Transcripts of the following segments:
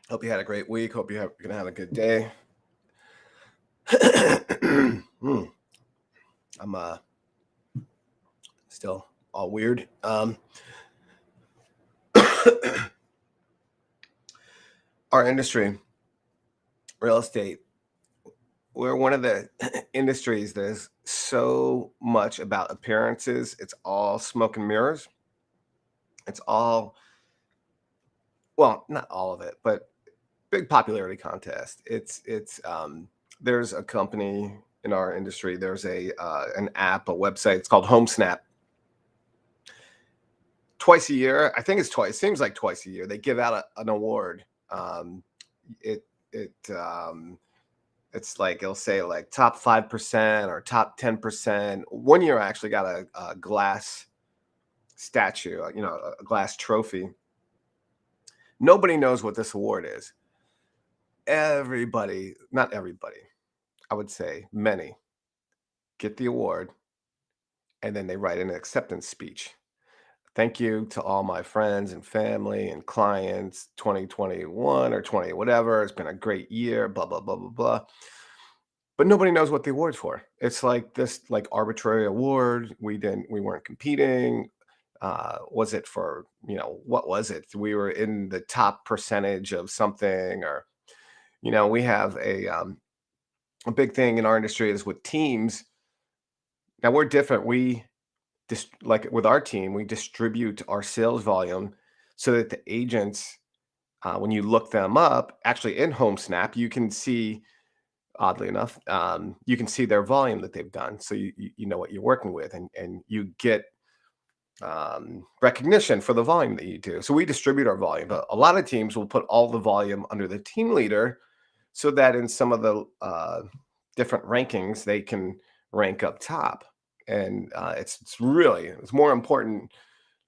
Hope you had a great week. Hope you're gonna have a good day. Hmm, I'm still all weird. Our industry, real estate, we're one of the industries that is so much about appearances. It's all smoke and mirrors. It's all, well, not all of it, but big popularity contest. There's a company in our industry. There's an app, a website. It's called HomeSnap. Twice a year, I think it's twice. Seems like twice a year. They give out an award. It it it's like it'll say like top 5% or top 10%. One year I actually got a glass statue, a glass trophy. Nobody knows what this award is. Everybody, not everybody, I would say many, get the award and then they write an acceptance speech. Thank you to all my friends and family and clients, 2021 or 20, whatever. It's been a great year, blah, blah, blah, blah, blah. But nobody knows what the award's for. It's like this like arbitrary award. We weren't competing. Was it for, what was it? We were in the top percentage of something, or, we have a big thing in our industry is with teams. Now we're different. Like with our team, we distribute our sales volume so that the agents, when you look them up, actually in HomeSnap, you can see, oddly enough, you can see their volume that they've done. So you know what you're working with, and you get recognition for the volume that you do. So we distribute our volume, but a lot of teams will put all the volume under the team leader so that in some of the different rankings, they can rank up top. And it's more important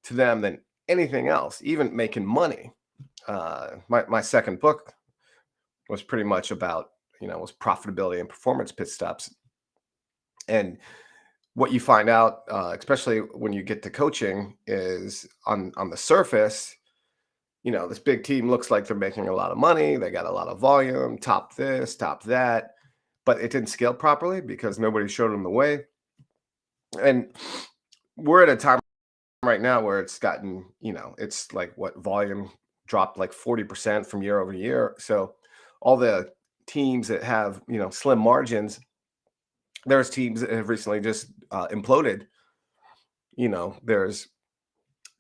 to them than anything else, even making money. My second book was pretty much about, was profitability and performance pit stops. And what you find out, especially when you get to coaching, is on the surface, this big team looks like they're making a lot of money. They got a lot of volume, top this, top that, but it didn't scale properly because nobody showed them the way. And we're at a time right now where it's gotten, it's like what volume dropped like 40% from year over year. So all the teams that have, slim margins, there's teams that have recently just imploded. There's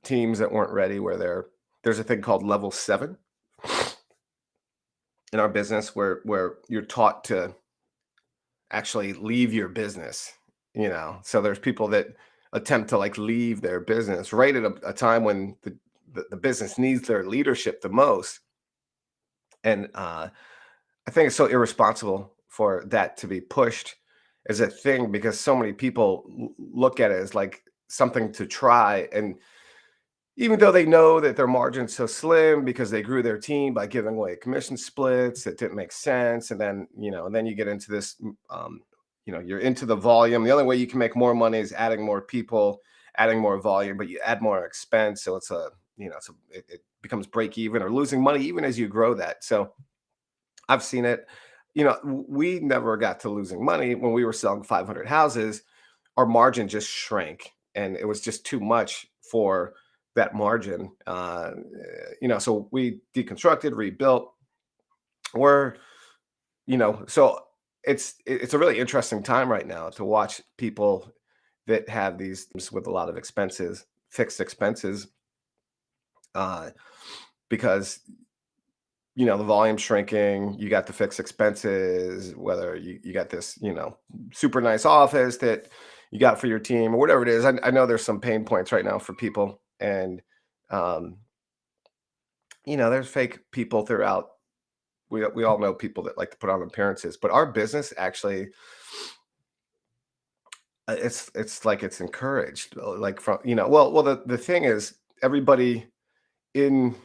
teams that weren't ready where there's a thing called level 7 in our business where you're taught to actually leave your business. So there's people that attempt to like leave their business right at a time when the business needs their leadership the most. And I think it's so irresponsible for that to be pushed as a thing, because so many people look at it as like something to try. And even though they know that their margin's so slim because they grew their team by giving away commission splits, it didn't make sense. And then you get into this, you're into the volume. The only way you can make more money is adding more people, adding more volume, but you add more expense. So it becomes break even or losing money even as you grow that. So I've seen it. We never got to losing money when we were selling 500 houses. Our margin just shrank, and it was just too much for that margin. So we deconstructed, rebuilt. We're, so it's a really interesting time right now to watch people that have these with a lot of expenses, fixed expenses, because the volume shrinking, you got the fixed expenses, whether you got this, super nice office that you got for your team or whatever it is. I know there's some pain points right now for people. And, um, there's fake people throughout. We all know people that like to put on appearances, but our business actually, it's like it's encouraged, like from, well, the thing is everybody in,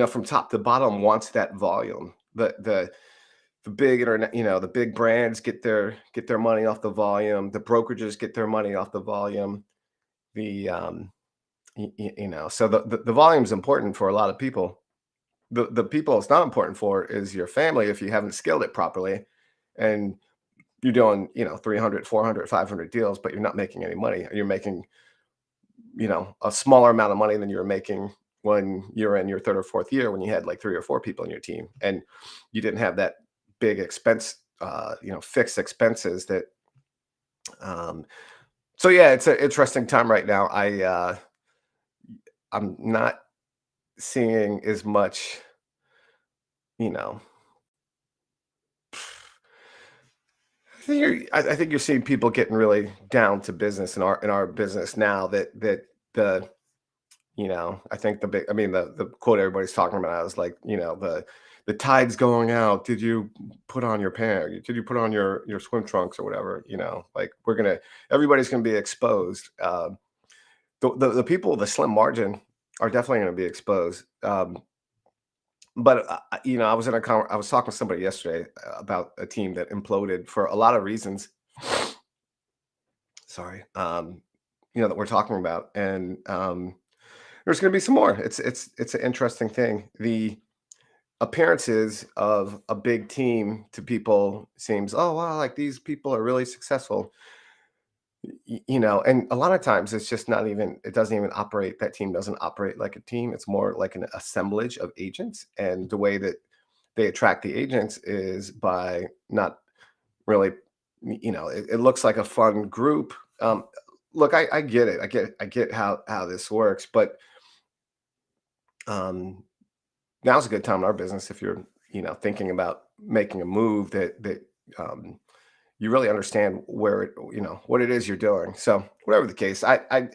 from top to bottom wants that volume. The big internet, the big brands get their money off the volume. The brokerages get their money off the volume. The so the volume is important for a lot of people. The people it's not important for is your family if you haven't scaled it properly, and you're doing, 300, 400, 500 deals, but you're not making any money. You're making, a smaller amount of money than you were making when you're in your third or fourth year when you had like three or four people in your team and you didn't have that big expense, fixed expenses that, um, so yeah, it's an interesting time right now. I'm not seeing as much, you know, I think you're seeing people getting really down to business in our business now that the I think I mean, the quote everybody's talking about is like, the tide's going out. Did you put on your pants? Did you put on your swim trunks or whatever? Like everybody's gonna be exposed. The people with the slim margin are definitely gonna be exposed. But I was talking to somebody yesterday about a team that imploded for a lot of reasons. Sorry, that we're talking about, and there's going to be some more. It's an interesting thing. The appearances of a big team to people seems, oh wow, like these people are really successful, and a lot of times it's just not even. It doesn't even operate. That team doesn't operate like a team. It's more like an assemblage of agents, and the way that they attract the agents is by not really, it looks like a fun group. Look, I get it. I get how this works, but um, now's a good time in our business if you're, thinking about making a move that um, you really understand what it is you're doing. So whatever the case, I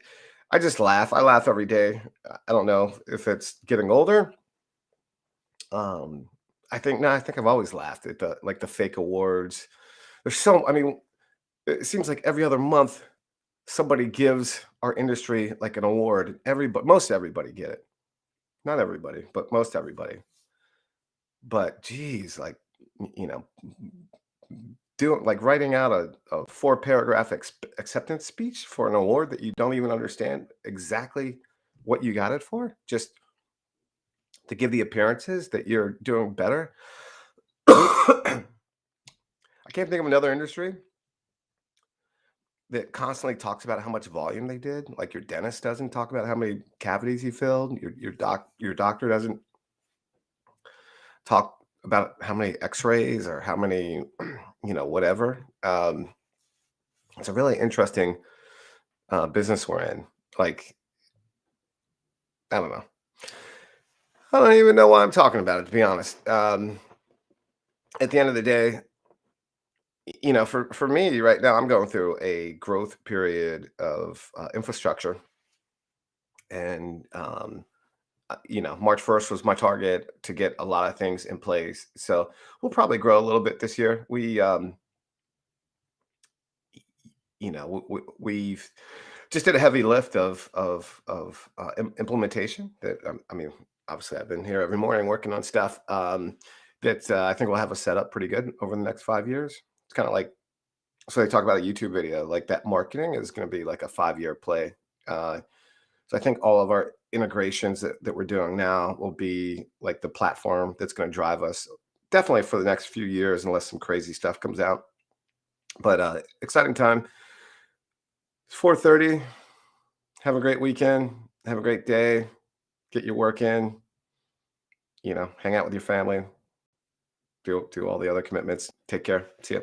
just laugh. I laugh every day. I don't know if it's getting older. Um, I think no, I think I've always laughed at the fake awards. I mean, it seems like every other month somebody gives our industry like an award. Most everybody get it. Not everybody, but most everybody. But geez, like you know, doing like writing out a four paragraph acceptance speech for an award that you don't even understand exactly what you got it for, just to give the appearances that you're doing better. I can't think of another industry that constantly talks about how much volume they did. Like your dentist doesn't talk about how many cavities he filled. Your doctor doesn't talk about how many X-rays or how many, whatever. It's a really interesting business we're in. Like, I don't know. I don't even know why I'm talking about it, to be honest. At the end of the day, for me right now, I'm going through a growth period of infrastructure, and March 1st was my target to get a lot of things in place. So we'll probably grow a little bit this year. We've just did a heavy lift of implementation. That I mean, obviously, I've been here every morning working on stuff that I think will have us set up pretty good over the next 5 years. It's kind of like so they talk about a YouTube video like that. Marketing is going to be like a 5 year play. So I think all of our integrations that we're doing now will be like the platform that's going to drive us definitely for the next few years, unless some crazy stuff comes out. But exciting time. It's 4:30. Have a great weekend. Have a great day. Get your work in. Hang out with your family. Do all the other commitments. Take care. See ya.